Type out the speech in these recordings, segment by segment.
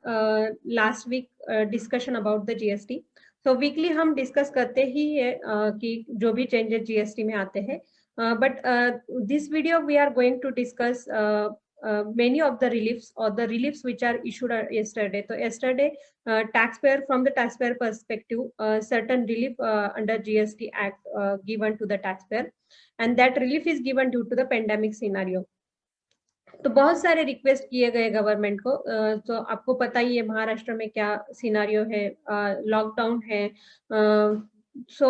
Last week discussion about the GST. तो weekly हम discuss करते ही है कि जो भी चेंजेस जीएसटी में आते हैं, but this video we are going to discuss many of the reliefs or the reliefs which are issued yesterday. So yesterday, taxpayer, from the taxpayer perspective, certain relief under GST Act given to the taxpayer, and that relief is given due to the pandemic scenario. तो बहुत सारे request किए गए government को। तो आपको पता ही है महाराष्ट्र में क्या सिनारियो है, लॉकडाउन है। So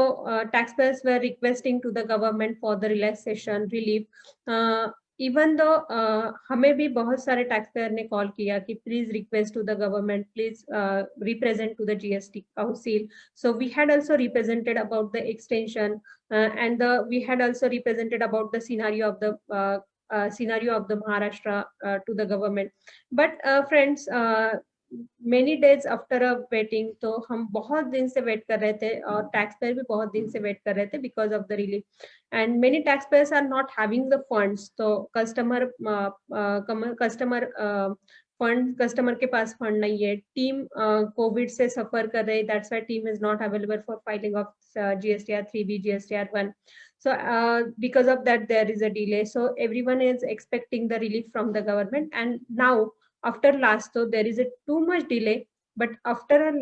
taxpayers were requesting to the government for the relaxation relief. Even though हमें भी बहुत सारे टैक्सपेयर ने कॉल किया कि please request to the government, please represent to the GST council. So we had also represented about the extension and we had also represented about the scenario of the Maharashtra to the government. But friends, many days after a waiting, तो हम बहुत दिन से wait कर रहे थे और taxpayer भी बहुत दिन से वेट कर रहे थे because of the relief. And many taxpayers are not having the funds. तो कस्टमर के पास फंड नहीं है, टीम कोविड से सफर कर रही, that's why team is not available for filing of GSTR 3B, GSTR 1. So because of that there is a delay. So everyone is expecting the relief from the government, and now after last, so there is a too much delay, but after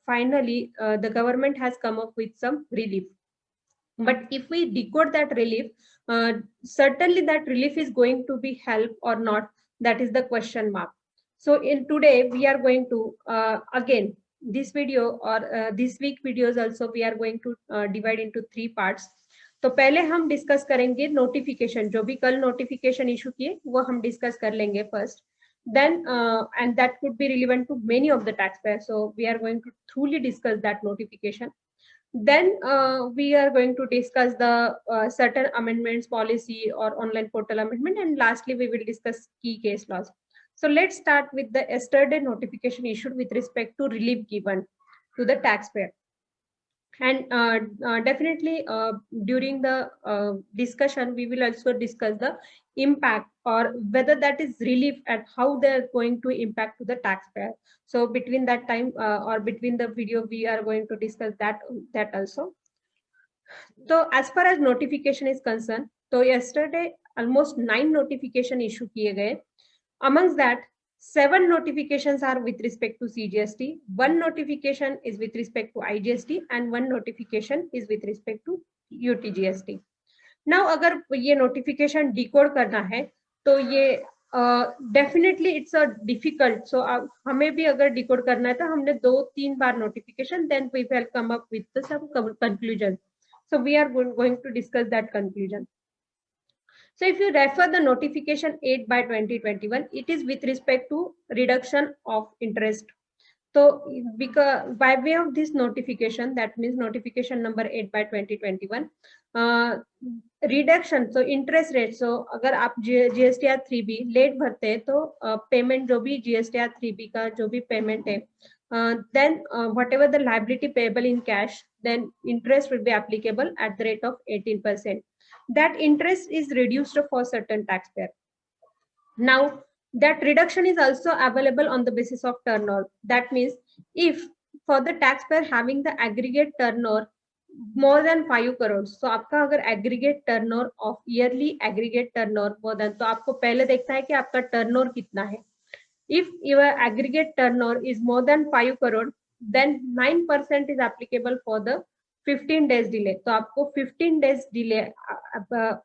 finally the government has come up with some relief. But if we decode that relief, certainly that relief is going to be help or not, that is the question mark. So in today we are going to again this video or this week videos also we are going to divide into 3 parts. तो पहले हम discuss करेंगे notification, जो भी कल notification issue किए वो हम डिस्कस कर लेंगे first. Then and that could be relevant to many of the taxpayers, so we are going to truly discuss that notification. Then we are going to discuss the certain amendments policy or online portal amendment, and lastly we will discuss key case laws. So let's start with the yesterday notification issued with respect to relief given to the taxpayer. And definitely during the discussion we will also discuss the impact or whether that is relief and how they're going to impact to the taxpayer. So between that time or between the video we are going to discuss that also. So as far as notification is concerned, so yesterday almost 9 notification issue kiye gaye. Amongst that 7 notifications are with respect to CGST, 1 notification is with respect to IGST, and 1 notification is with respect to UTGST. Now अगर ये notification decode करना है तो ये definitely it's a difficult. So हमें भी अगर decode करना है तो हमने 2-3 बार notification, then we will come up with some conclusion. So we are going to discuss that conclusion. So if you refer the notification 8/2021, it is with respect to reduction of interest. So because by way of this notification, that means notification number 8/2021, reduction, so interest rate. So अगर आप GSTR 3B late भरते हैं तो payment जो भी GSTR 3B का जो भी पेमेंट है, then whatever the liability payable in cash, then interest will be applicable at the rate of 18%. That interest is reduced for certain taxpayer. Now that reduction is also available on the basis of turnover. That means if for the taxpayer having the aggregate turnover more than 5 crores, so आपका अगर aggregate turnover of yearly aggregate turnover more than, तो आपको पहले देखना है कि आपका turnover कितना है. If your aggregate turnover is more than 5 crore, then 9% is applicable for the 15 days delay. तो आपको 15 days delay,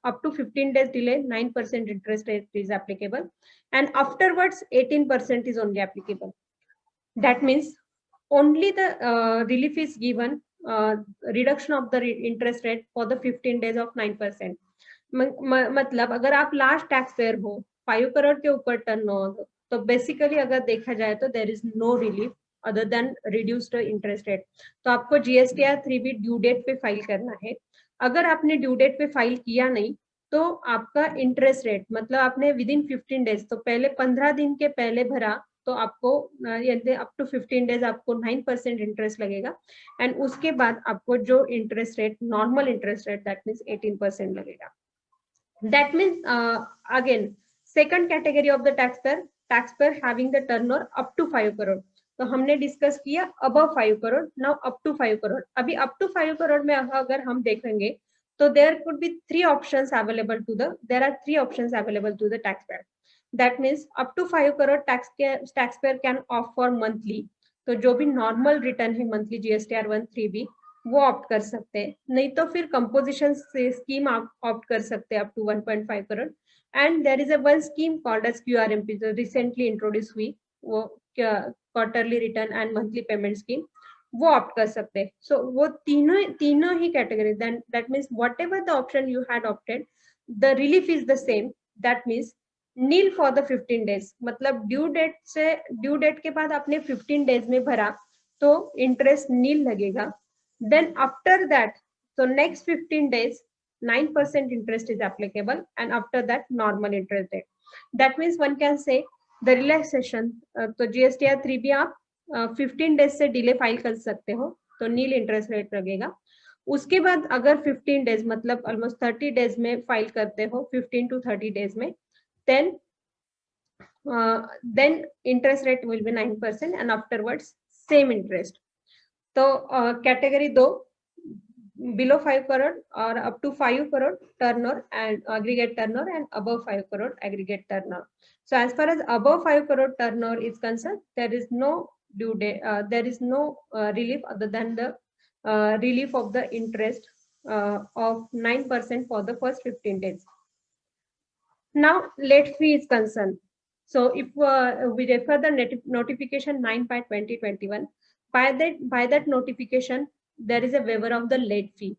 up to 15 days delay, 9% interest rate is applicable, and afterwards 18% is only applicable. That means only the relief is given, reduction of the interest rate for the 15 days of 9%. मतलब अगर आप last tax payer हो 5 करोड़ के ऊपर turn हो, तो basically अगर देखा जाए तो there is no relief other than reduced interest rate. तो आपको GSTR 3B ड्यू डेट पे फाइल करना है. अगर आपने ड्यू डेट पे फाइल किया नहीं तो आपका इंटरेस्ट रेट, मतलब आपने विद इन 15 डेज, तो पहले 15 दिन के पहले भरा तो आपको अप टू 15 डेज आपको 9% इंटरेस्ट लगेगा, एंड उसके बाद आपको जो interest rate normal interest rate that means 18% लगेगा. That means again second category of the taxpayer, taxpayer having the turnover up to 5 crore. तो हमने डिस्कस किया above 5 crore, now up to 5 crore. अभी अप टू 5 करोड़ में अगर हम देखेंगे तो there could be three options available to the taxpayer. That means up to 5 crore taxpayer can opt for monthly. तो जो भी नॉर्मल रिटर्न है मंथली GSTR 1 3B वो ऑप्ट कर सकते हैं, नहीं तो फिर कंपोजिशन स्कीम आप ऑप्ट कर सकते हैं up to 1.5 crore. And there is a one scheme called as QRMP जो रिसेंटली इंट्रोड्यूस हुई, वो quarterly return and monthly payment scheme, वो ऑप्ट कर सकते हैं. सो वो तीनों ही category, that means whatever the option you had opted the relief is the same. That means nil for the 15 days, मतलब ड्यू डेट के बाद आपने 15 डेज में भरा तो इंटरेस्ट नील लगेगा. Then after that, so next 15 days, 9% interest is applicable, and after that, normal interest rate. That means one can say the relaxation. तो GSTR 3B आप 15 days से delay file कर सकते हो, तो नील interest rate लगेगा. उसके बाद अगर 15 days मतलब almost 30 days में file करते हो, 15 to 30 days में, then interest rate will be 9%, and afterwards same interest. तो कैटेगरी 2 बिलो 5 करोड़ और up to 5 crore turnover and aggregate turnover and above 5 crore aggregate turnover. So as far as above 5 crore turnover is concern, there is no due date, there is no relief other than the relief of the interest of 9% for the first 15 days. Now late fee is concerned. So if we refer the notification 9/2021, by that notification there is a waiver of the late fee.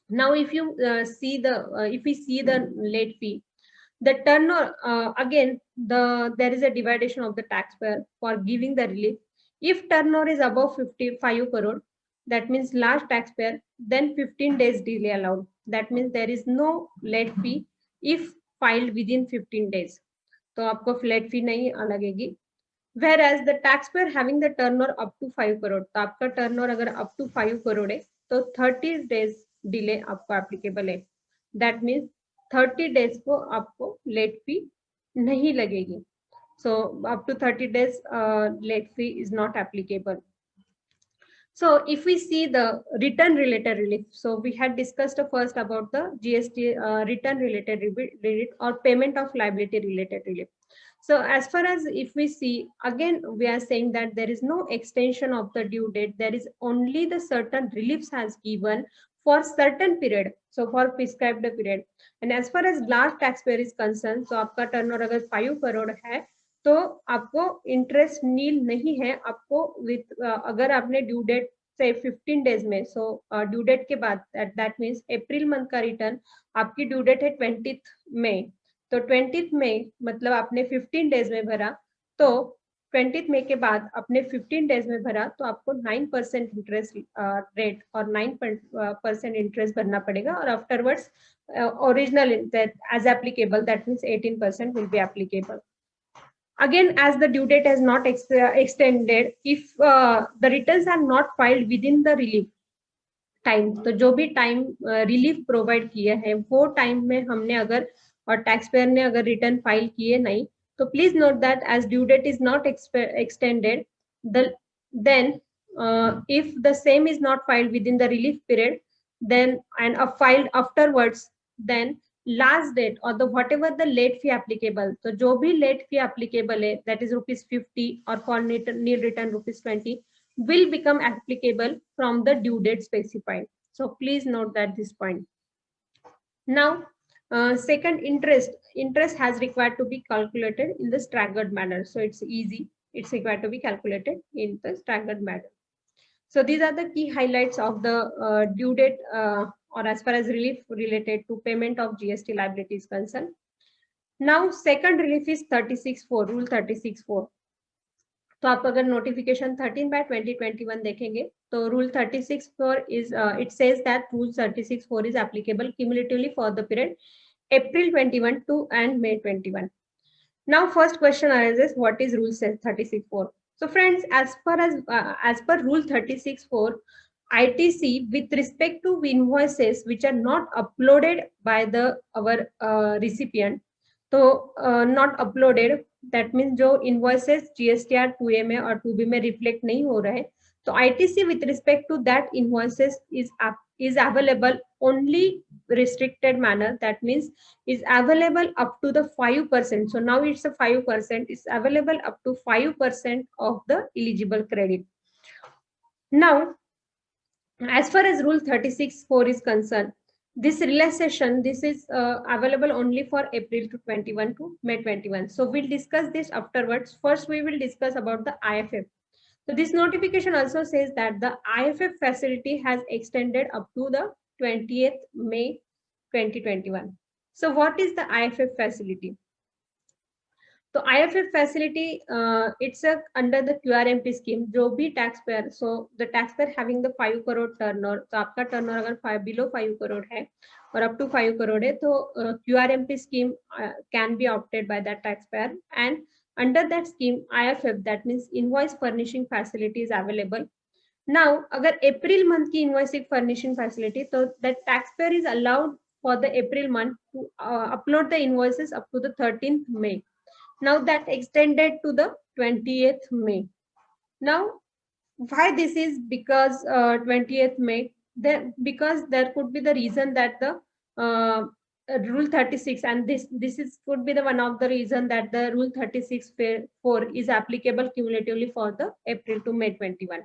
Now if you if we see the late fee, the turnover again there is a dividation of the taxpayer for giving the relief. If turnover is above 55 crore, that means large taxpayer, then 15 days delay allowed. That means there is no late fee if filed within 15 days. तो आपको flat फी नहीं लगेगी. Whereas the taxpayer having the turnover up to 5 crore, तो आपका turnover अगर up to 5 crore है तो 30 days delay आपको एप्लीकेबल है. दैट मीन्स 30 days को आपको लेट फी नहीं लगेगी. So up to 30 days late fee is not applicable. So if we see the return related relief, so we had discussed first about the GST return related relief or payment of liability related relief. So as far as if we see, again, we are saying that there is no extension of the due date. There is only the certain reliefs has given for certain period. So for prescribed period. And as far as large taxpayer is concerned, so आपका turnover अगर 5 करोड़ है तो आपको interest नील नहीं है. आपको with अगर आपने ड्यू डेट से 15 डेज में, सो ड्यू डेट के बाद दैट मीन्स अप्रैल मंथ का रिटर्न आपकी ड्यू डेट है 20th मई. तो 20th मई मतलब आपने 15 डेज में भरा, तो 20th मई के बाद आपने 15 डेज में भरा तो आपको 9% इंटरेस्ट रेट और 9% इंटरेस्ट भरना पड़ेगा. और afterwards original as applicable, that means 18% will be applicable. Again, as the due date has not extended, if the returns are not filed within the relief time, तो जो भी टाइम रिलीफ प्रोवाइड किया है वो time में हमने अगर और टैक्सपेयर ने अगर रिटर्न फाइल किए नहीं, तो please note that as due date is not extended, then if the same is not filed within the relief period, then and filed afterwards, then last date or the whatever the late fee applicable, तो जो भी late fee applicable है, that is ₹50 or for nil return ₹20, will become applicable from the due date specified. So please note that this point. Now second, interest has required to be calculated in the staggered manner. So it's easy, it's required to be calculated in the staggered manner. So these are the key highlights of the due date or as far as relief related to payment of GST liability is concerned. Now second relief is 36(4), rule 36(4). तो आप अगर notification 13/2021 देखेंगे तो rule 36(4) is it says that rule 36(4) is applicable cumulatively for the period April 21 to and May 21. Now first question arises, what is rule 36(4)? So friends, as per rule 36(4), ITC with respect to invoices which are not uploaded by our recipient, so not uploaded that means जो invoices GSTR 2A में और 2B में reflect नहीं हो रहे, तो ITC with respect to that invoices is available only restricted manner, that means is available up to the 5%. So now it's a 5%, is available up to 5% of the eligible credit. Now as far as rule 36(4) is concerned, this relaxation, this is available only for April to 21 to May 21. So we'll discuss this afterwards. First we will discuss about the IFF. So this notification also says that the IFF facility has extended up to the 20th May 2021. So what is the IFF facility? तो IFF facility, it's a under the QRMP scheme. जो भी taxpayer, so the taxpayer having the 5 crore turnover, तो आपका turnover अगर below 5 crore है और up to 5 crore है, तो QRMP scheme can be opted by that taxpayer, and under that scheme IFF, that means invoice furnishing facility is available. Now अगर April month की invoicing furnishing facility, तो that taxpayer is allowed for the April month to upload the invoices up to the 13th May. Now that extended to the 20th May. Now, why this is? Because 20th May, because there could be the reason that the rule 36, and this is could be the one of the reason that the rule 36(4) is applicable cumulatively for the April to May 21.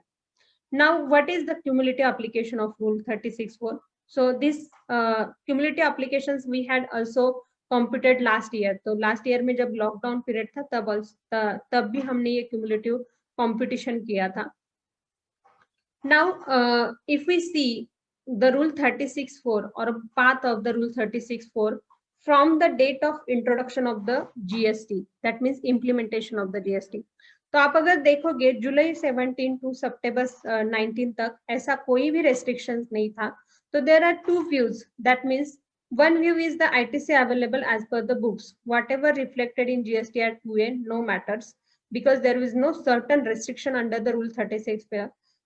Now, what is the cumulative application of rule 36(4)? So this cumulative applications we had also computed last year. तो last year में जब lockdown period था तब भी हमने ये cumulative computation किया था. Now if we see the rule 36(4) or a path of the rule 36(4) from the date of introduction of the GST, that means implementation of the GST. तो आप अगर देखोगे जुलाई 17 टू सितंबर 19 तक ऐसा कोई भी restrictions नहीं था. तो there are two views, that means one view is the ITC available as per the books, whatever reflected in GSTR 2A no matters, because there is no certain restriction under the rule 36.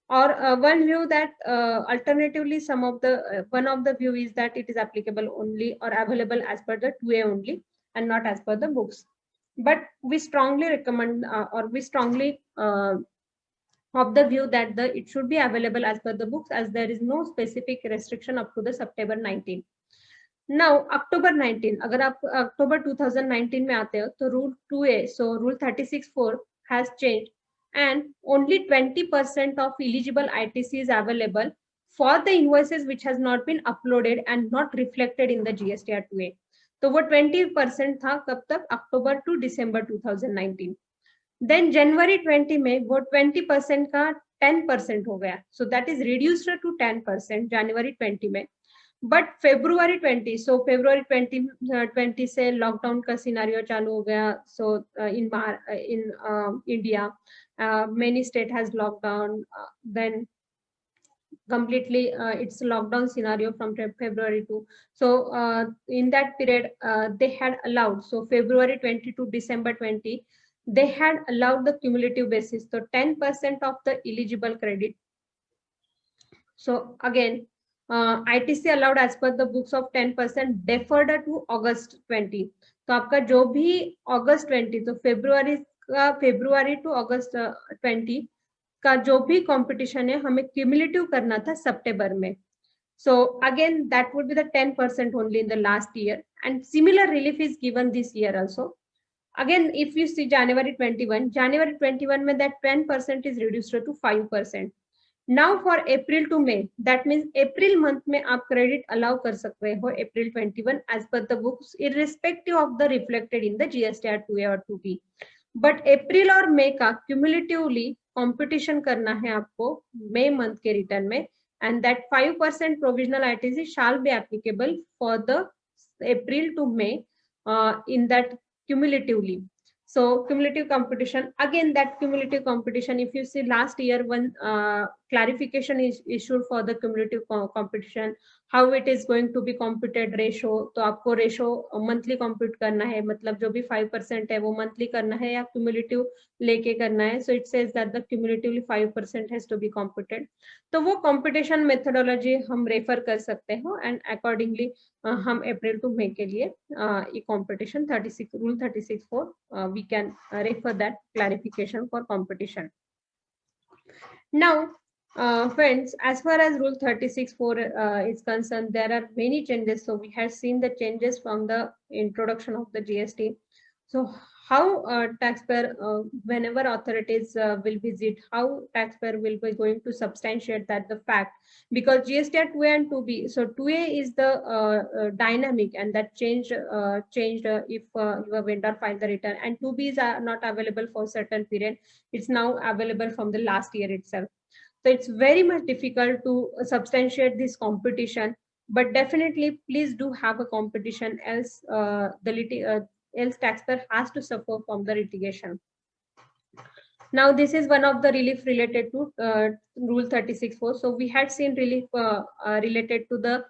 Or one view that alternatively some of the one of the view is that it is applicable only or available as per the 2A only and not as per the books. But we strongly recommend or we strongly of the view that it should be available as per the books, as there is no specific restriction up to the September 19. Now October 19, अगर आप October 2019 में आते हो तो rule 2A, so rule 36(4) has changed, and only 20% of eligible ITC is available for the invoices which has not been uploaded and not reflected in the GSTR 2A. तो वो 20% था कब तक? October to December 2019. Then January 20 में वो 20% का 10% हो गया. So that is reduced to 10% January 20 में. But February 20, so February 20 से लॉकडाउन का सिनारियो चालू हो गया. So in India, many state has lockdown. Then completely it's lockdown scenario from February to. So in that period they had allowed. So February 20 to December 20, they had allowed the cumulative basis. So 10% of the eligible credit. So again. ITC allowed as per the books of 10% deferred to August 20. तो आपका जो भी August 20, तो February to August 20 का जो भी competition है हमें cumulative करना था September में. So again that would be the 10% only in the last year, and similar relief is given this year also. Again if you see January 21 में that 10% is reduced to 5%. Now for April to May, that means April month में आप credit allow कर सकते हो April 21 as per the books, irrespective of the reflected in the GSTR 2A or 2B. But April और May का cumulatively competition करना है आपको May month के return में, and that 5% provisional ITC shall be applicable for the April to May in that cumulatively. So cumulative competition, again that cumulative competition, if you see last year when clarification is issued for the cumulative competition, how it is going to be computed ratio. तो आपको ratio monthly compute करना है, मतलब जो भी 5% है वो monthly करना है या cumulative लेके करना है. So it says that the cumulatively 5% has to be computed. तो वो computation methodology हम refer कर सकते हो and accordingly हम अप्रैल टू मई के लिए ये competition 36 rule 36(4) we can refer that clarification for competition. Now friends, as far as rule 36(4) is concerned, there are many changes. So we have seen the changes from the introduction of the GST. So how taxpayer, whenever authorities will visit, how taxpayer will be going to substantiate that the fact, because GST 2A and 2B. So 2A is the dynamic, and that changed if your vendor filed the return, and 2Bs are not available for certain period. It's now available from the last year itself. So it's very much difficult to substantiate this competition, but definitely please do have a competition, else else taxpayer has to suffer from the litigation. Now this is one of the relief related to rule 36(4). So we had seen relief related to the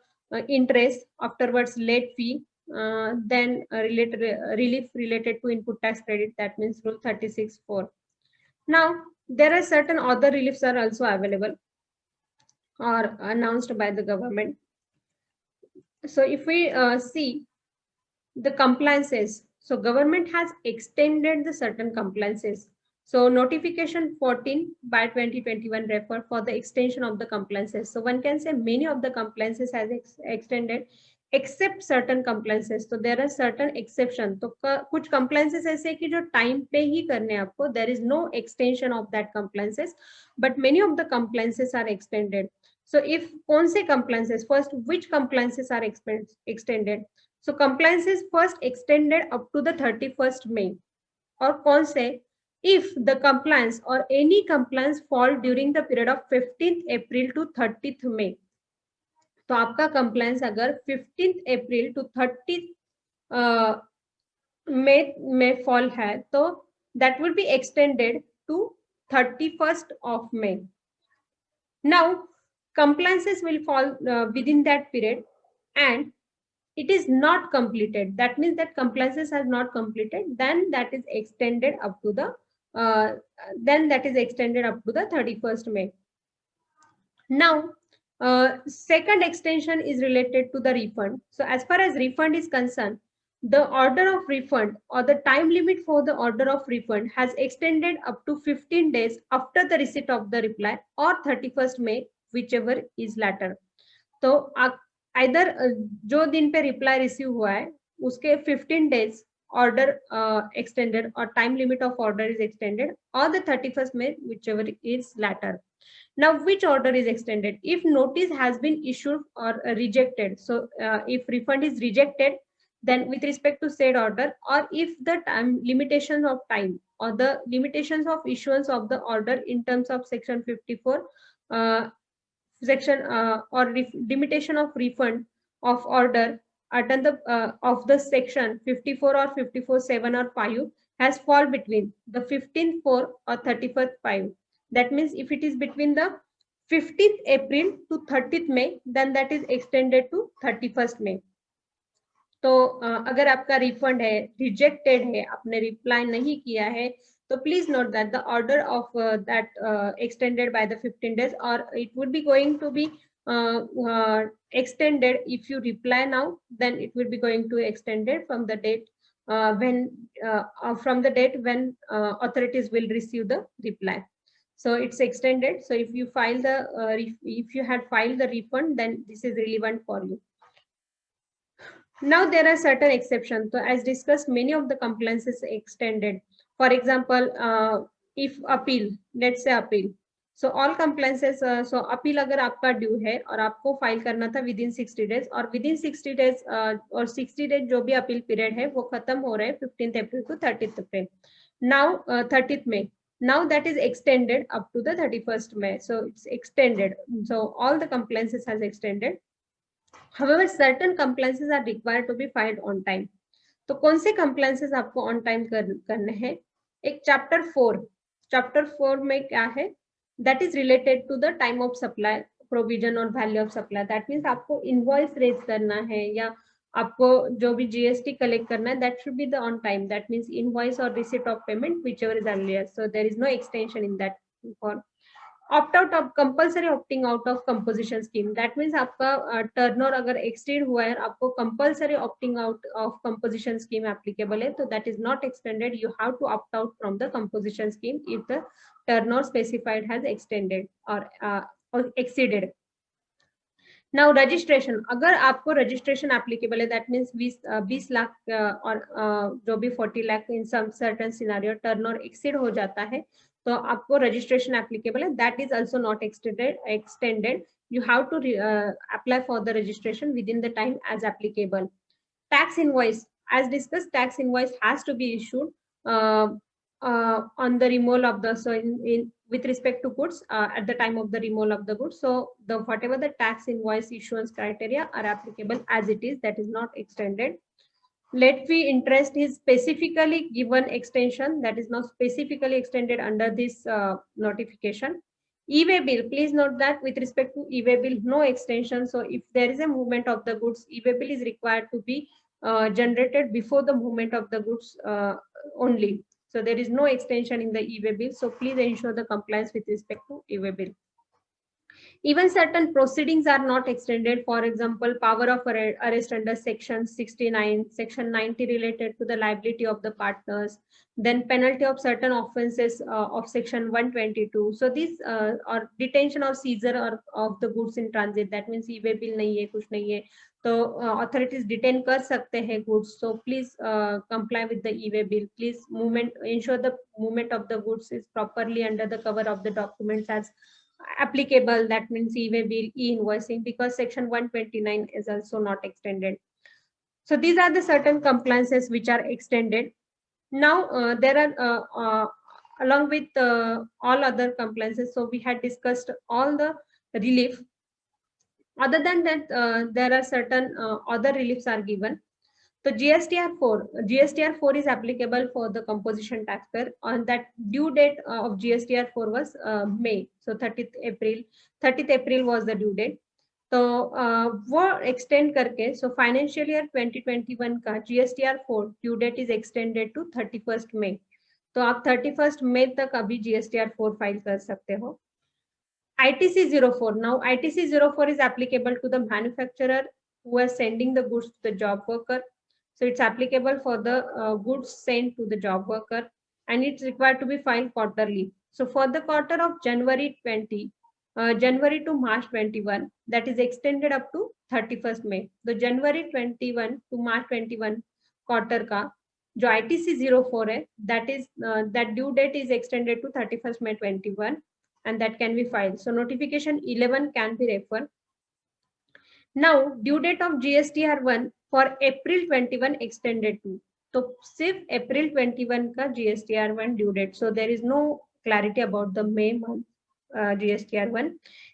interest, afterwards late fee, then relief related to input tax credit, that means rule 36(4). Now there are certain other reliefs are also available or announced by the government. So if we see the compliances, so government has extended the certain compliances. So notification 14 by 2021 refer for the extension of the compliances. So one can say many of the compliances has extended except certain compliances. So there are certain exception. तो कुछ compliances ऐसे कि जो time पे ही करने आपको, there is no extension of that compliances, but many of the compliances are extended. So if कौन से compliances, first which compliances are extended? So compliances first extended up to the 31st May. और कौन से? If the compliance or any compliance fall during the period of 15th April to 30th May. तो आपका compliance अगर 15th April to 30th May में fall है, तो that will be extended to 31st of May. Now compliances will fall within that period and it is not completed, that means that compliances has not completed, then that is extended up to the 31st May. Now second extension is related to the refund. So as far as refund is concerned, the order of refund or the time limit for the order of refund has extended up to 15 days after the receipt of the reply or 31st May, whichever is latter. तो either जो दिन पे reply receive हुआ है उसके 15 days order extended or time limit of order is extended, or the 31st May, whichever is latter. Now which order is extended? If notice has been issued or rejected, so if refund is rejected, then with respect to said order, or if the time limitations of time or the limitations of issuance of the order in terms of section 54 section or limitation of refund of order under the of the section 54 or 54(7) or 5 has fall between the 15th 4 or 31st 5. That means if it is between the 15th April to 30th May, then that is extended to 31st May. तो अगर आपका refund है, rejected है, आपने reply नहीं किया है, तो please note that the order of that extended by the 15 days, और it would be going to be extended if you reply now, then it will be going to extended from the date when authorities will receive the reply. So it's extended. So if you file the if you had filed the refund, then this is relevant for you. Now there are certain exceptions. So as discussed, many of the compliances extended. For example, if appeal, let's say appeal. So all compliances, so appeal अगर आपका due है और आपको file करना था within 60 days, और within 60 days और 60 days जो भी अपील पीरियड है वो खत्म हो रहा है 15th April to 30th April. Now 30th May. Now that is extended up to the 31st May. So it's extended. So all the compliances has extended. However, certain compliances are required to be filed on time. तो कौन से compliances आपको on time करने हैं? एक chapter 4 में क्या है? that is related to the time of supply, provision और value of supply. That means आपको invoice raise करना है या आपको जो भी GST collect करना है, that should be the on time. That means invoice or receipt of payment, whichever is earlier. So there is no extension in that. For opt out of compulsory opting out of composition scheme, that means आपका turnover अगर exceed हुआ है, आपको compulsory opting out of composition scheme applicable है, तो that is not extended. You have to opt out from the composition scheme if the turnover specified has extended और exceeded. Now registration, अगर आपको registration applicable है, that means 20 lakh और जो भी 40 lakh in some certain scenario turnover exceed हो जाता है, तो आपको रजिस्ट्रेशन एप्लीकेबल है. That is also not extended. You have to apply for the registration within the time as applicable. Tax invoice, as discussed, tax invoice has to be issued on the removal of the, so in with respect to goods at the time of the removal of the goods. So the whatever the tax invoice issuance criteria are applicable as it is, that is not extended. Late fee interest is specifically given extension, that is now specifically extended under this notification. E-way bill, please note that with respect to e-way bill, no extension. So if there is a movement of the goods, e-way bill is required to be generated before the movement of the goods only. So there is no extension in the e-way bill. So please ensure the compliance with respect to e-way bill. Even certain proceedings are not extended. For example, power of arrest under section 69, section 90 related to the liability of the partners, then penalty of certain offenses of section 122. So these or detention or seizure of the goods in transit. That means e-way bill nahi hai, kuch nahi hai, तो authorities detain कर सकते हैं goods. So please comply with the e-way bill. Please ensure the movement of the goods is properly under the cover of the documents as applicable. That means e-way bill, e-invoicing, because section 129 is also not extended. So these are the certain compliances which are extended. Now there are along with all other compliances. So we had discussed all the relief. Other than that, there are certain other reliefs are given. So GSTR4 is applicable for the composition taxpayer. On that due date of GSTR4 was May. So 30th April was the due date. तो वो extend करके, so financial year 2021 का GSTR4 due date is extended to 31st May. तो आप 31st May तक अभी GSTR4 file कर सकते हो. ITC04, now ITC04 is applicable to the manufacturer who is sending the goods to the job worker. So it's applicable for the goods sent to the job worker, and it's required to be filed quarterly. So for the quarter of January to March 21, that is extended up to 31st May. So January 21 to March 21 quarter का जो ITC04 है, that is that due date is extended to 31st May 21, and that can be filed. So notification 11 can be referred. Now due date of GSTR1 for April 21 extended to, तो सिर्फ April 21 का GSTR1 due date. So there is no clarity about the May month GSTR1.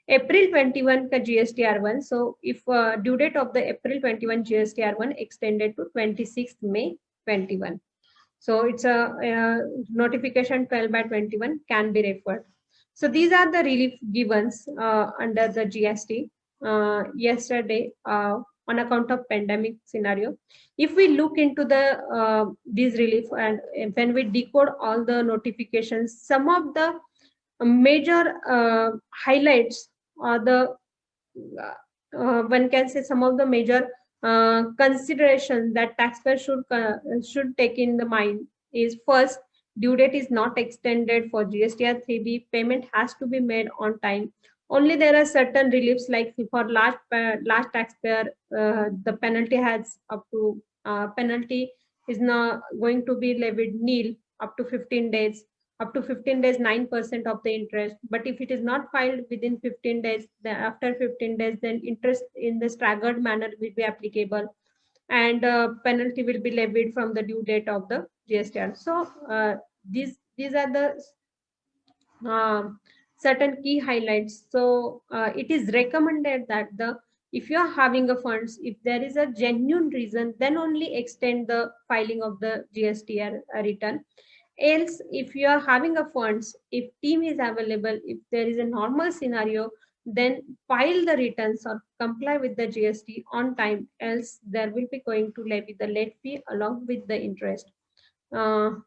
April 21 का GSTR1. So if due date of the April 21 GSTR1 extended to 26th May 21. So it's a notification 12/21 can be referred. So these are the relief givens under the GST yesterday on account of pandemic scenario. If we look into the these relief, and when we decode all the notifications, some of the major highlights or the one can say some of the major considerations that taxpayer should take in the mind is: first, due date is not extended for GSTR 3B. Payment has to be made on time. Only there are certain reliefs, like for large taxpayer, the penalty has up to penalty is now going to be levied nil up to 15 days. Up to 15 days, 9% of the interest. But if it is not filed within 15 days, then after 15 days, then interest in the staggered manner will be applicable, and penalty will be levied from the due date of the GSTR. So these are the certain key highlights. So it is recommended that if you are having a funds, if there is a genuine reason, then only extend the filing of the GSTR return. Else, if you are having a funds, if team is available, if there is a normal scenario, then file the returns or comply with the GST on time. Else, there will be going to levy the late fee along with the interest.